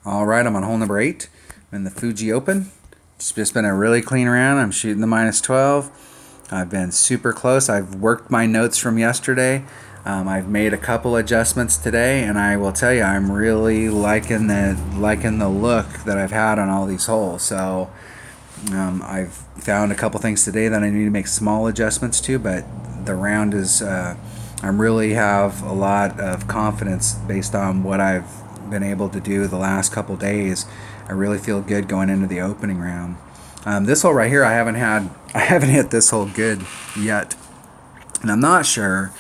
All right, I'm on hole number 8 in the Fuji Open. It's just been a really clean round. I'm shooting the -12. I've been super close. I've worked my notes from yesterday. I've made a couple adjustments today, and I will tell you, I'm really liking the look that I've had on all these holes. So I've found a couple things today that I need to make small adjustments to, but the round is. I really have a lot of confidence based on what I've been able to do the last couple days. I really feel good going into the opening round. This hole right here, I haven't hit this hole good yet, and I'm not sure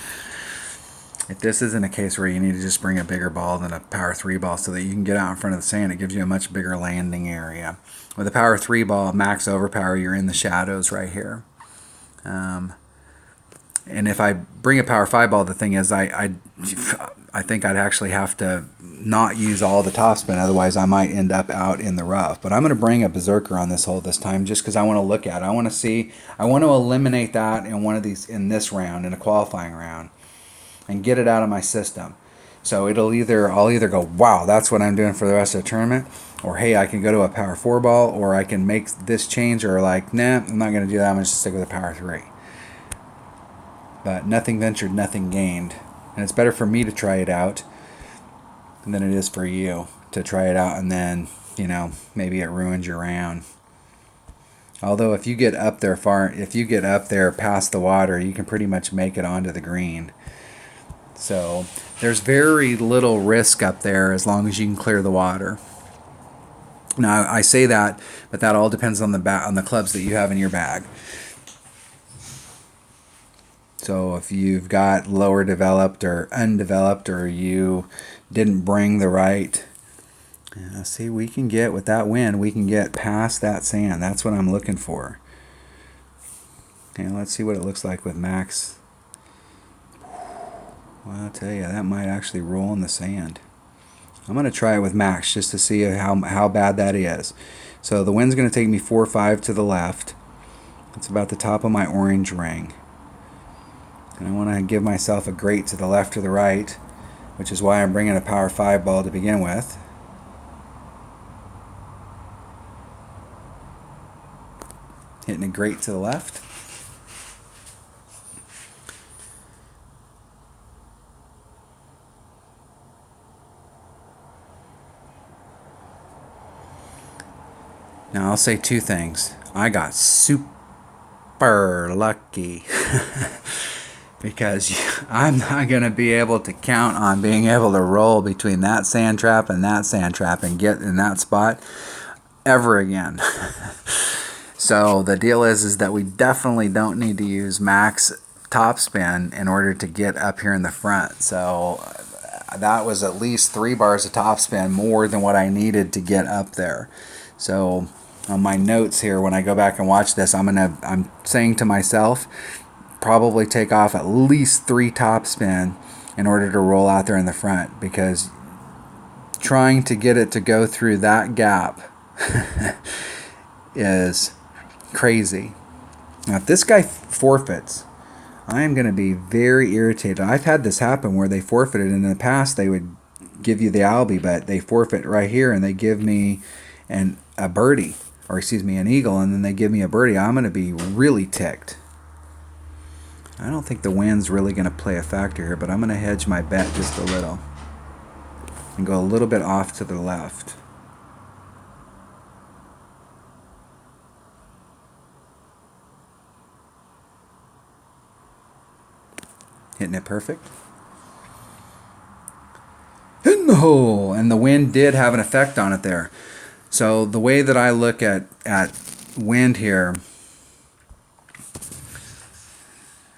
if this isn't a case where you need to just bring a bigger ball than a power 3 ball so that you can get out in front of the sand. It gives you a much bigger landing area. With a power 3 ball, max overpower, you're in the shadows right here. And if I bring a power 5 ball, the thing is I think I'd actually have to not use all the topspin, otherwise I might end up out in the rough. But I'm going to bring a berserker on this hole this time just because I want to look at it. I want to see, I want to eliminate that in one of these, in this round, in a qualifying round, and get it out of my system. So I'll either go, wow, that's what I'm doing for the rest of the tournament, or hey, I can go to a power 4 ball, or I can make this change, or like, nah, I'm not going to do that, I'm going to stick with a power 3. But nothing ventured, nothing gained. And it's better for me to try it out than it is for you to try it out and then, maybe it ruins your round. Although if you get up there past the water, you can pretty much make it onto the green. So there's very little risk up there as long as you can clear the water. Now I say that, but that all depends on the clubs that you have in your bag. So if you've got lower developed or undeveloped, or you didn't bring the right, see, we can get, with that wind, we can get past that sand. That's what I'm looking for. Okay, let's see what it looks like with max. Well, I'll tell you, that might actually roll in the sand. I'm going to try it with max just to see how bad that is. So the wind's going to take me 4 or 5 to the left. It's about the top of my orange ring. And I want to give myself a grate to the left or the right, which is why I'm bringing a power 5 ball to begin with. Hitting a grate to the left. Now I'll say 2 things. I got super lucky. Because I'm not going to be able to count on being able to roll between that sand trap and that sand trap and get in that spot ever again. So the deal is that we definitely don't need to use max topspin in order to get up here in the front. So that was at least 3 bars of topspin more than what I needed to get up there. So on my notes here, when I go back and watch this, I'm saying to myself, probably take off at least 3 topspin in order to roll out there in the front, because trying to get it to go through that gap is crazy. Now if this guy forfeits, I am going to be very irritated. I've had this happen where they forfeited, and in the past they would give you the albie, but they forfeit right here and they give me a birdie, or excuse me, an eagle, and then they give me a birdie. I'm going to be really ticked. I don't think the wind's really going to play a factor here, but I'm going to hedge my bet just a little and go a little bit off to the left. Hitting it perfect. In the hole! And the wind did have an effect on it there. So the way that I look at wind here,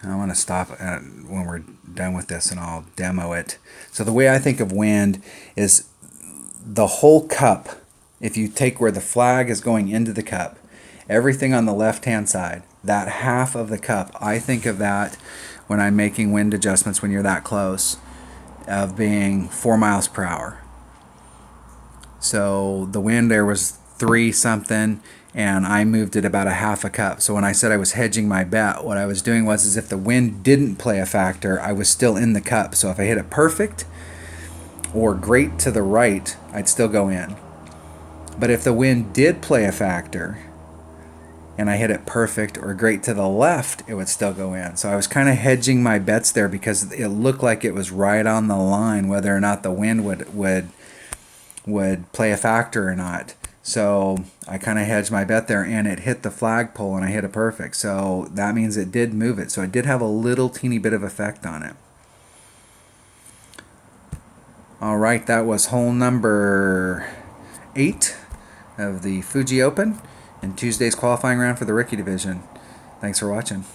I want to stop when we're done with this and I'll demo it. So the way I think of wind is the whole cup. If you take where the flag is going into the cup, everything on the left-hand side, that half of the cup, I think of that when I'm making wind adjustments when you're that close, of being 4 miles per hour. So the wind there was 3 something, and I moved it about a half a cup. So when I said I was hedging my bet, what I was doing was if the wind didn't play a factor, I was still in the cup. So if I hit it perfect or great to the right, I'd still go in. But if the wind did play a factor and I hit it perfect or great to the left, it would still go in. So I was kind of hedging my bets there because it looked like it was right on the line whether or not the wind would play a factor or not. So I kind of hedged my bet there, and it hit the flagpole and I hit it perfect. So that means it did move it. So it did have a little teeny bit of effect on it. All right, that was hole number 8 of the Fuji Open and Tuesday's qualifying round for the rookie division. Thanks for watching.